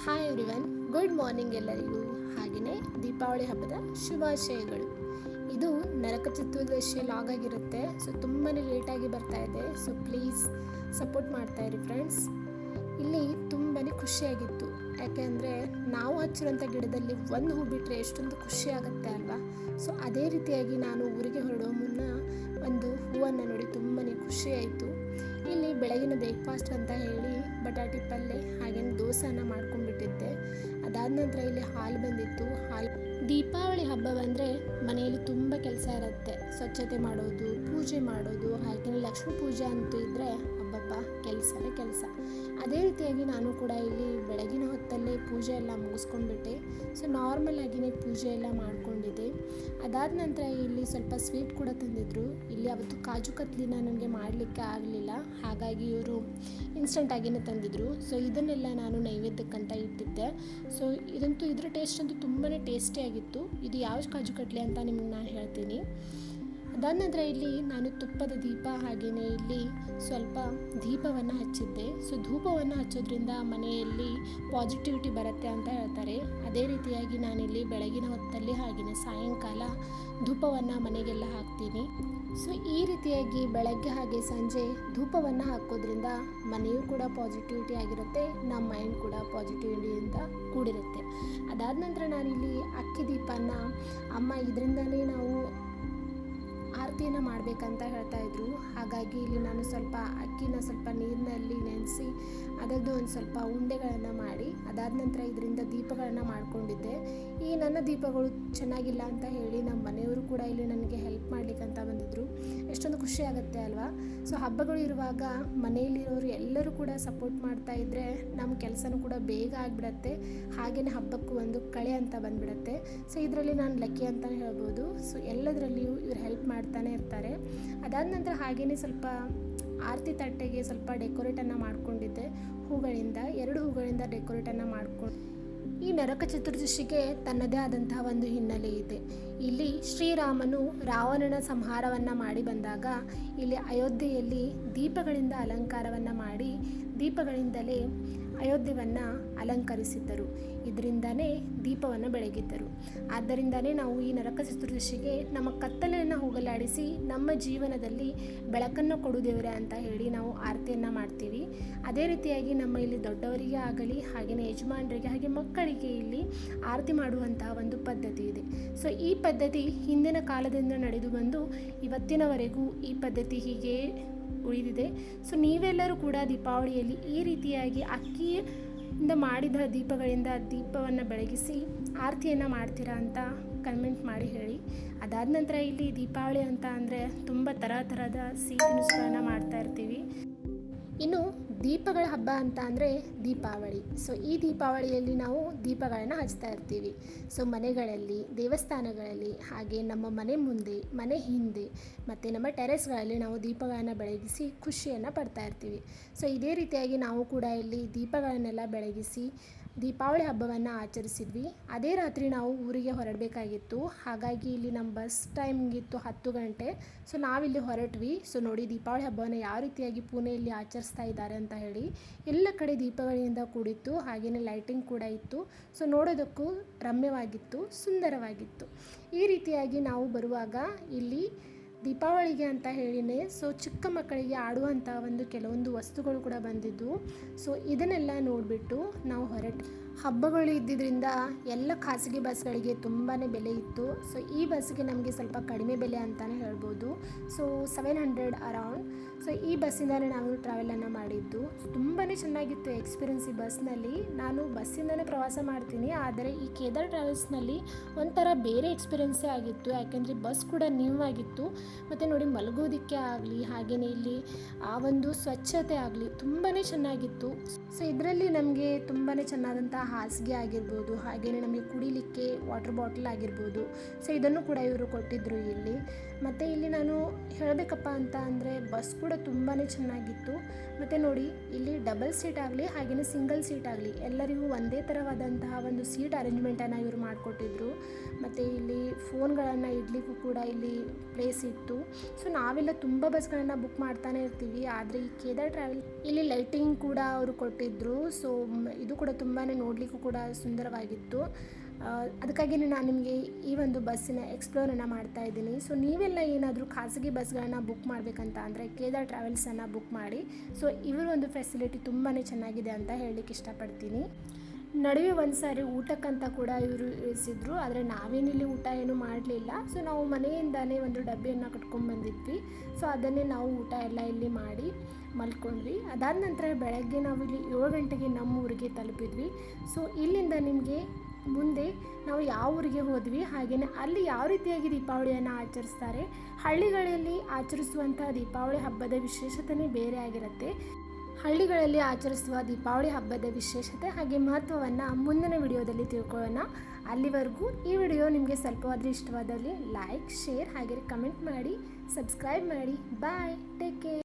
Hi everyone, good morning ಎಲ್ಲರಿಗೂ. ಹಾಗೆಯೇ ದೀಪಾವಳಿ ಹಬ್ಬದ ಶುಭಾಶಯಗಳು. ಇದು ನರಕ ಚತುರ್ದಶಿ ಲಾಗ್ ಆಗಿರುತ್ತೆ. ಸೊ ತುಂಬಾ ಲೇಟಾಗಿ ಬರ್ತಾ ಇದೆ. ಸೊ ಪ್ಲೀಸ್ ಸಪೋರ್ಟ್ ಮಾಡ್ತಾ ಇರಿ ಫ್ರೆಂಡ್ಸ್. ಇಲ್ಲಿ ತುಂಬಾ ಖುಷಿಯಾಗಿತ್ತು, ಯಾಕೆಂದರೆ ನಾವು ಹಚ್ಚಿರೋಂಥ ಗಿಡದಲ್ಲಿ ಒಂದು ಹೂ ಬಿಟ್ಟರೆ ಎಷ್ಟೊಂದು ಖುಷಿ ಆಗುತ್ತೆ ಅಲ್ವಾ. ಸೊ ಅದೇ ರೀತಿಯಾಗಿ ನಾನು ಊರಿಗೆ ಹೊರಡೋ ಮುನ್ನ ಒಂದು ಹೂವನ್ನು ನೋಡಿ ತುಂಬಾ ಖುಷಿಯಾಯಿತು. ಇಲ್ಲಿ ಬೆಳಗಿನ ಬ್ರೇಕ್ಫಾಸ್ಟ್ ಅಂತ ಹೇಳಿ ಬಟಾಟಿ ಪಲ್ಯ ಹಾಗೇನು ದೋಸೆನ ಮಾಡ್ಕೊಂಡ್ಬಿಟ್ಟಿದ್ದೆ. ಅದಾದ ನಂತರ ಇಲ್ಲಿ ಹಾಲು ಬಂದಿತ್ತು. ದೀಪಾವಳಿ ಹಬ್ಬ ಬಂದರೆ ಮನೆಯಲ್ಲಿ ತುಂಬ ಕೆಲಸ ಇರುತ್ತೆ. ಸ್ವಚ್ಛತೆ ಮಾಡೋದು, ಪೂಜೆ ಮಾಡೋದು, ಹಾಗೆಯೇ ಲಕ್ಷ್ಮೀ ಪೂಜೆ ಅಂತೂ ಇದ್ದರೆ ಹಬ್ಬಬ್ಬ ಕೆಲಸನೇ ಕೆಲಸ. ಅದೇ ರೀತಿಯಾಗಿ ನಾನು ಕೂಡ ಇಲ್ಲಿ ಬೆಳಗಿನ ಹೊತ್ತಲ್ಲೇ ಪೂಜೆ ಎಲ್ಲ ಮುಗಿಸ್ಕೊಂಡ್ಬಿಟ್ಟೆ. ಸೊ ನಾರ್ಮಲ್ ಆಗಿಯೇ ಪೂಜೆ ಎಲ್ಲ ಮಾಡ್ಕೊಂಡಿದ್ದೆ. ಅದಾದ ನಂತರ ಇಲ್ಲಿ ಸ್ವಲ್ಪ ಸ್ವೀಟ್ ಕೂಡ ತಂದಿದ್ರು. ಇಲ್ಲಿ ಅವತ್ತು ಕಾಜು ಕತ್ಲಿನ ನನಗೆ ಮಾಡಲಿಕ್ಕೆ ಆಗಲಿಲ್ಲ, ಹಾಗಾಗಿ ಇವರು ಇನ್ಸ್ಟೆಂಟಾಗಿಯೇ ತಂದಿದ್ರು. ಸೊ ಇದನ್ನೆಲ್ಲ ನಾನು ನೈವೇದ್ಯಕ್ಕಂತ ಇಟ್ಟಿದ್ದೆ. ಸೊ ಇದಂತೂ ಇದರ ಟೇಸ್ಟ್ ಅಂತೂ ತುಂಬಾ ಟೇಸ್ಟಿಯಾಗಿತ್ತು. ಇದು ಯಾವ ಕಾಜು ಕಟ್ಲಿ ಅಂತ ನಿಮಗೆ ನಾನು ಹೇಳ್ತೀನಿ. ಅದಾದ ನಂತರ ಇಲ್ಲಿ ನಾನು ತುಪ್ಪದ ದೀಪ ಹಾಗೆಯೇ ಇಲ್ಲಿ ಸ್ವಲ್ಪ ದೀಪವನ್ನು ಹಚ್ಚಿದ್ದೆ. ಸೊ ಧೂಪವನ್ನು ಹಚ್ಚೋದ್ರಿಂದ ಮನೆಯಲ್ಲಿ ಪಾಸಿಟಿವಿಟಿ ಬರುತ್ತೆ ಅಂತ ಹೇಳ್ತಾರೆ. ಅದೇ ರೀತಿಯಾಗಿ ನಾನಿಲ್ಲಿ ಬೆಳಗಿನ ಹೊತ್ತಲ್ಲಿ ಹಾಗೆಯೇ ಸಾಯಂಕಾಲ ಧೂಪವನ್ನು ಮನೆಗೆಲ್ಲ ಹಾಕ್ತೀನಿ. ಸೊ ಈ ರೀತಿಯಾಗಿ ಬೆಳಗ್ಗೆ ಹಾಗೆ ಸಂಜೆ ಧೂಪವನ್ನು ಹಾಕೋದ್ರಿಂದ ಮನೆಯೂ ಕೂಡ ಪಾಸಿಟಿವಿಟಿ ಆಗಿರುತ್ತೆ, ನಮ್ಮ ಮೈಂಡ್ ಕೂಡ ಪಾಸಿಟಿವಿಟಿಯಿಂದ ಕೂಡಿರುತ್ತೆ. ಅದಾದ ನಂತರ ನಾನಿಲ್ಲಿ ಅಕ್ಕಿ ದೀಪನ ಅಮ್ಮ ಇದರಿಂದಲೇ ನಾವು ಆರತಿಯನ್ನು ಮಾಡಬೇಕಂತ ಹೇಳ್ತಾ ಇದ್ರು. ಹಾಗಾಗಿ ಇಲ್ಲಿ ನಾನು ಸ್ವಲ್ಪ ಅಕ್ಕಿನ ಸ್ವಲ್ಪ ನೀರಿನಲ್ಲಿ ನೆನೆಸಿ ಅದರದ್ದು ಒಂದು ಸ್ವಲ್ಪ ಉಂಡೆಗಳನ್ನು ಮಾಡಿ ಅದಾದ ನಂತರ ಇದರಿಂದ ದೀಪಗಳನ್ನು ಮಾಡ್ಕೊಂಡಿದ್ದೆ. ಈ ನನ್ನ ದೀಪಗಳು ಚೆನ್ನಾಗಿಲ್ಲ ಅಂತ ಹೇಳಿ ನಮ್ಮ ಮನೆಯವರು ಕೂಡ ಇಲ್ಲಿ ನನಗೆ ಹೆಲ್ಪ್ ಮಾಡಲಿಕ್ಕಂತ ಬಂದಿದ್ದರು. ಎಷ್ಟೊಂದು ಖುಷಿ ಆಗುತ್ತೆ ಅಲ್ವಾ. ಸೊ ಹಬ್ಬಗಳು ಇರುವಾಗ ಮನೆಯಲ್ಲಿರೋರು ಎಲ್ಲರೂ ಕೂಡ ಸಪೋರ್ಟ್ ಮಾಡ್ತಾ ಇದ್ದರೆ ನಮ್ಮ ಕೆಲಸನೂ ಕೂಡ ಬೇಗ ಆಗಿಬಿಡತ್ತೆ, ಹಾಗೆಯೇ ಹಬ್ಬಕ್ಕೂ ಒಂದು ಕಳೆ ಅಂತ ಬಂದುಬಿಡತ್ತೆ. ಸೊ ಇದರಲ್ಲಿ ನಾನು ಲಕ್ಕಿ ಅಂತಲೇ ಹೇಳ್ಬೋದು. ಸೊ ಎಲ್ಲದರಲ್ಲಿಯೂ ಇವ್ರು ಹೆಲ್ಪ್ ಮಾಡ್ತಾನೆ ಇರ್ತಾರೆ. ಅದಾದ ನಂತರ ಹಾಗೆಯೇ ಸ್ವಲ್ಪ ಆರತಿ ತಟ್ಟೆಗೆ ಸ್ವಲ್ಪ ಡೆಕೋರೇಟನ್ನು ಮಾಡ್ಕೊಂಡಿದ್ದೆ. ಹೂಗಳಿಂದ 2 ಹೂಗಳಿಂದ ಡೆಕೋರೇಟನ್ನು ಮಾಡ್ಕೊಂಡು ಈ ನರಕ ಚತುರ್ದಶಿಗೆ ತನ್ನದೇ ಆದಂತಹ ಒಂದು ಹಿನ್ನೆಲೆ ಇದೆ. ಇಲ್ಲಿ ಶ್ರೀರಾಮನು ರಾವಣನ ಸಂಹಾರವನ್ನು ಮಾಡಿ ಬಂದಾಗ ಇಲ್ಲಿ ಅಯೋಧ್ಯೆಯಲ್ಲಿ ದೀಪಗಳಿಂದ ಅಲಂಕಾರವನ್ನು ಮಾಡಿ ದೀಪಗಳಿಂದಲೇ ಅಯೋಧ್ಯೆಯನ್ನು ಅಲಂಕರಿಸಿದ್ದರು. ಇದರಿಂದನೇ ದೀಪವನ್ನು ಬೆಳಗಿದ್ದರು. ಆದ್ದರಿಂದನೇ ನಾವು ಈ ನರಕ ಚತುರ್ದಶಿಗೆ ನಮ್ಮ ಕತ್ತಲೆಯನ್ನು ಹೋಗಲಾಡಿಸಿ ನಮ್ಮ ಜೀವನದಲ್ಲಿ ಬೆಳಕನ್ನು ಕೊಡು ದೇವರೇ ಅಂತ ಹೇಳಿ ನಾವು ಆರತಿಯನ್ನು ಮಾಡ್ತೀವಿ. ಅದೇ ರೀತಿಯಾಗಿ ನಮ್ಮ ಇಲ್ಲಿ ದೊಡ್ಡವರಿಗೆ ಆಗಲಿ ಹಾಗೆಯೇ ಯಜಮಾನರಿಗೆ ಹಾಗೆ ಮಕ್ಕಳಿಗೆ ಇಲ್ಲಿ ಆರತಿ ಮಾಡುವಂತಹ ಒಂದು ಪದ್ಧತಿ ಇದೆ. ಸೊ ಈ ಪದ್ಧತಿ ಹಿಂದಿನ ಕಾಲದಿಂದ ನಡೆದು ಬಂದು ಇವತ್ತಿನವರೆಗೂ ಈ ಪದ್ಧತಿ ಹೀಗೆ ಉಳಿದಿದೆ. ಸೊ ನೀವೆಲ್ಲರೂ ಕೂಡ ದೀಪಾವಳಿಯಲ್ಲಿ ಈ ರೀತಿಯಾಗಿ ಅಕ್ಕಿಯಿಂದ ಮಾಡಿದ ದೀಪಗಳಿಂದ ದೀಪವನ್ನು ಬೆಳಗಿಸಿ ಆರತಿಯನ್ನು ಮಾಡ್ತೀರಾ ಅಂತ ಕಮೆಂಟ್ ಮಾಡಿ ಹೇಳಿ. ಅದಾದ ನಂತರ ಇಲ್ಲಿ ದೀಪಾವಳಿ ಅಂತ ಅಂದರೆ ತುಂಬ ಥರದ ಸಿಹಿ ತಿನಿಸುಗಳನ್ನು ಮಾಡ್ತಾ ಇರ್ತೀವಿ. ಇನ್ನು ದೀಪಗಳ ಹಬ್ಬ ಅಂತ ಅಂದರೆ ದೀಪಾವಳಿ. ಸೊ ಈ ದೀಪಾವಳಿಯಲ್ಲಿ ನಾವು ದೀಪಗಳನ್ನು ಹಚ್ತಾ ಇರ್ತೀವಿ. ಸೊ ಮನೆಗಳಲ್ಲಿ, ದೇವಸ್ಥಾನಗಳಲ್ಲಿ, ಹಾಗೆ ನಮ್ಮ ಮನೆ ಮುಂದೆ, ಮನೆ ಹಿಂದೆ ಮತ್ತು ನಮ್ಮ ಟೆರೆಸ್ಗಳಲ್ಲಿ ನಾವು ದೀಪಗಳನ್ನು ಬೆಳಗಿಸಿ ಖುಷಿಯನ್ನು ಪಡ್ತಾ ಇರ್ತೀವಿ. ಸೊ ಇದೇ ರೀತಿಯಾಗಿ ನಾವು ಕೂಡ ಇಲ್ಲಿ ದೀಪಗಳನ್ನೆಲ್ಲ ಬೆಳಗಿಸಿ ದೀಪಾವಳಿ ಹಬ್ಬವನ್ನು ಆಚರಿಸಿದ್ವಿ. ಅದೇ ರಾತ್ರಿ ನಾವು ಊರಿಗೆ ಹೊರಡಬೇಕಾಗಿತ್ತು. ಹಾಗಾಗಿ ಇಲ್ಲಿ ನಮ್ಮ ಬಸ್ ಟೈಮಿಂಗಿತ್ತು 10 ಗಂಟೆ. ಸೊ ನಾವಿಲ್ಲಿ ಹೊರಟ್ವಿ. ಸೊ ನೋಡಿ ದೀಪಾವಳಿ ಹಬ್ಬವನ್ನು ಯಾವ ರೀತಿಯಾಗಿ ಪುಣೆಯಲ್ಲಿ ಆಚರಿಸ್ತಾ ಇದ್ದಾರೆ ಅಂತ ಹೇಳಿ. ಎಲ್ಲ ಕಡೆ ದೀಪಗಳಿಂದ ಕೂಡಿತ್ತು, ಹಾಗೆಯೇ ಲೈಟಿಂಗ್ ಕೂಡ ಇತ್ತು. ಸೊ ನೋಡೋದಕ್ಕೂ ರಮ್ಯವಾಗಿತ್ತು, ಸುಂದರವಾಗಿತ್ತು. ಈ ರೀತಿಯಾಗಿ ನಾವು ಬರುವಾಗ ಇಲ್ಲಿ ದೀಪಾವಳಿಗೆ ಅಂತ ಹೇಳಿನೇ ಸೊ ಚಿಕ್ಕ ಮಕ್ಕಳಿಗೆ ಆಡುವಂಥ ಒಂದು ಕೆಲವೊಂದು ವಸ್ತುಗಳು ಕೂಡ ಬಂದಿದ್ದು. ಸೊ ಇದನ್ನೆಲ್ಲ ನೋಡಿಬಿಟ್ಟು ನಾವು ಹಬ್ಬಗಳು ಇದ್ದಿದ್ದರಿಂದ ಎಲ್ಲ ಖಾಸಗಿ ಬಸ್ಗಳಿಗೆ ತುಂಬಾ ಬೆಲೆ ಇತ್ತು. ಸೊ ಈ ಬಸ್ಸಿಗೆ ನಮಗೆ ಸ್ವಲ್ಪ ಕಡಿಮೆ ಬೆಲೆ ಅಂತಲೇ ಹೇಳ್ಬೋದು. So 700 around. ಸೊ ಈ ಬಸ್ಸಿಂದಲೇ ನಾವು ಟ್ರಾವೆಲನ್ನು ಮಾಡಿದ್ದು. ತುಂಬಾ ಚೆನ್ನಾಗಿತ್ತು ಎಕ್ಸ್ಪೀರಿಯನ್ಸ್ ಈ ಬಸ್ನಲ್ಲಿ. ನಾನು ಬಸ್ಸಿಂದಲೇ ಪ್ರವಾಸ ಮಾಡ್ತೀನಿ, ಆದರೆ ಈ ಕೇದಾರ್ ಟ್ರಾವೆಲ್ಸ್ನಲ್ಲಿ ಒಂಥರ ಬೇರೆ ಎಕ್ಸ್ಪೀರಿಯೆನ್ಸೇ ಆಗಿತ್ತು. ಯಾಕೆಂದರೆ ಬಸ್ ಕೂಡ ನ್ಯೂ ಆಗಿತ್ತು. ಮತ್ತು ನೋಡಿ ಮಲಗೋದಕ್ಕೆ ಆಗಲಿ ಹಾಗೆಯೇ ಇಲ್ಲಿ ಆ ಒಂದು ಸ್ವಚ್ಛತೆ ಆಗಲಿ ತುಂಬಾ ಚೆನ್ನಾಗಿತ್ತು. ಸೊ ಇದರಲ್ಲಿ ನಮಗೆ ತುಂಬಾ ಚೆನ್ನಾದಂಥ ಹಾಸಿಗೆ ಆಗಿರ್ಬೋದು, ಹಾಗೆಯೇ ನಮಗೆ ಕುಡಿಲಿಕ್ಕೆ ವಾಟರ್ ಬಾಟಲ್ ಆಗಿರ್ಬೋದು. ಸೊ ಇದನ್ನು ಕೂಡ ಇವರು ಕೊಟ್ಟಿದ್ದರು ಇಲ್ಲಿ. ಮತ್ತು ಇಲ್ಲಿ ನಾನು ಹೇಳಬೇಕಪ್ಪ ಅಂತ ಅಂದರೆ ಬಸ್ ಕೂಡ ತುಂಬಾ ಚೆನ್ನಾಗಿತ್ತು. ಮತ್ತು ನೋಡಿ ಇಲ್ಲಿ ಡಬಲ್ ಸೀಟ್ ಆಗಲಿ ಹಾಗೆಯೇ ಸಿಂಗಲ್ ಸೀಟ್ ಆಗಲಿ ಎಲ್ಲರಿಗೂ ಒಂದೇ ಥರವಾದಂತಹ ಒಂದು ಸೀಟ್ ಅರೇಂಜ್ಮೆಂಟನ್ನು ಇವರು ಮಾಡಿಕೊಟ್ಟಿದ್ರು. ಮತ್ತು ಇಲ್ಲಿ ಫೋನ್ಗಳನ್ನು ಇಡಲಿಕ್ಕೂ ಕೂಡ ಇಲ್ಲಿ ಪ್ಲೇಸ್ ಇತ್ತು. ಸೊ ನಾವೆಲ್ಲ ತುಂಬ ಬಸ್ಗಳನ್ನು ಬುಕ್ ಮಾಡ್ತಾನೆ ಇರ್ತೀವಿ, ಆದರೆ ಈ ಕೇದಾರ್ ಟ್ರಾವೆಲ್ ಇಲ್ಲಿ ಲೈಟಿಂಗ್ ಕೂಡ ಅವರು ಕೊಟ್ಟಿದ್ದರು. ಸೊ ಇದು ಕೂಡ ತುಂಬಾ ನೋಡಲಿಕ್ಕೂ ಕೂಡ ಸುಂದರವಾಗಿತ್ತು. ಅದಕ್ಕಾಗಿ ನಾನು ನಿಮಗೆ ಈ ಒಂದು ಬಸ್ಸಿನ ಎಕ್ಸ್ಪ್ಲೋರನ್ನು ಮಾಡ್ತಾ ಇದ್ದೀನಿ. ಸೊ ನೀವೆಲ್ಲ ಏನಾದರೂ ಖಾಸಗಿ ಬಸ್ಗಳನ್ನು ಬುಕ್ ಮಾಡಬೇಕಂತ ಅಂದರೆ ಕೇದಾರ್ ಟ್ರಾವೆಲ್ಸನ್ನು ಬುಕ್ ಮಾಡಿ. ಸೊ ಇವರ ಒಂದು ಫೆಸಿಲಿಟಿ ತುಂಬಾ ಚೆನ್ನಾಗಿದೆ ಅಂತ ಹೇಳಲಿಕ್ಕೆ ಇಷ್ಟಪಡ್ತೀನಿ. ನಡುವೆ ಒಂದು ಸಾರಿ ಊಟಕ್ಕಂತ ಕೂಡ ಇವರು ಇಳಿಸಿದ್ರು, ಆದರೆ ನಾವೇನಿಲ್ಲಿ ಊಟ ಏನು ಮಾಡಲಿಲ್ಲ. ಸೊ ನಾವು ಮನೆಯಿಂದಲೇ ಒಂದು ಡಬ್ಬಿಯನ್ನು ಕಟ್ಕೊಂಡು ಬಂದಿದ್ವಿ. ಸೊ ಅದನ್ನೇ ನಾವು ಊಟ ಎಲ್ಲ ಇಲ್ಲಿ ಮಾಡಿ ಮಲ್ಕೊಂಡ್ವಿ. ಅದಾದ ನಂತರ ಬೆಳಗ್ಗೆ ನಾವು ಇಲ್ಲಿ 7 ಗಂಟೆಗೆ ನಮ್ಮ ಊರಿಗೆ ತಲುಪಿದ್ವಿ. ಸೊ ಇಲ್ಲಿಂದ ನಿಮಗೆ ಮುಂದೆ ನಾವು ಯಾವ ಊರಿಗೆ ಹೋದ್ವಿ, ಹಾಗೆಯೇ ಅಲ್ಲಿ ಯಾವ ರೀತಿಯಾಗಿ ದೀಪಾವಳಿಯನ್ನು ಆಚರಿಸ್ತಾರೆ, ಹಳ್ಳಿಗಳಲ್ಲಿ ಆಚರಿಸುವಂಥ ದೀಪಾವಳಿ ಹಬ್ಬದ ವಿಶೇಷತೆಯೇ ಬೇರೆ ಆಗಿರುತ್ತೆ. ಹಳ್ಳಿಗಳಲ್ಲಿ ಆಚರಿಸುವ ದೀಪಾವಳಿ ಹಬ್ಬದ ವಿಶೇಷತೆ ಹಾಗೆ ಮಹತ್ವವನ್ನು ಮುಂದಿನ ವಿಡಿಯೋದಲ್ಲಿ ತಿಳ್ಕೊಳ್ಳೋಣ. ಅಲ್ಲಿವರೆಗೂ ಈ ವಿಡಿಯೋ ನಿಮಗೆ ಸ್ವಲ್ಪವಾದರೂ ಇಷ್ಟವಾದಲ್ಲಿ ಲೈಕ್, ಶೇರ್ ಹಾಗೆ ಕಮೆಂಟ್ ಮಾಡಿ, ಸಬ್ಸ್ಕ್ರೈಬ್ ಮಾಡಿ. ಬಾಯ್, ಟೇಕ್ ಕೇರ್.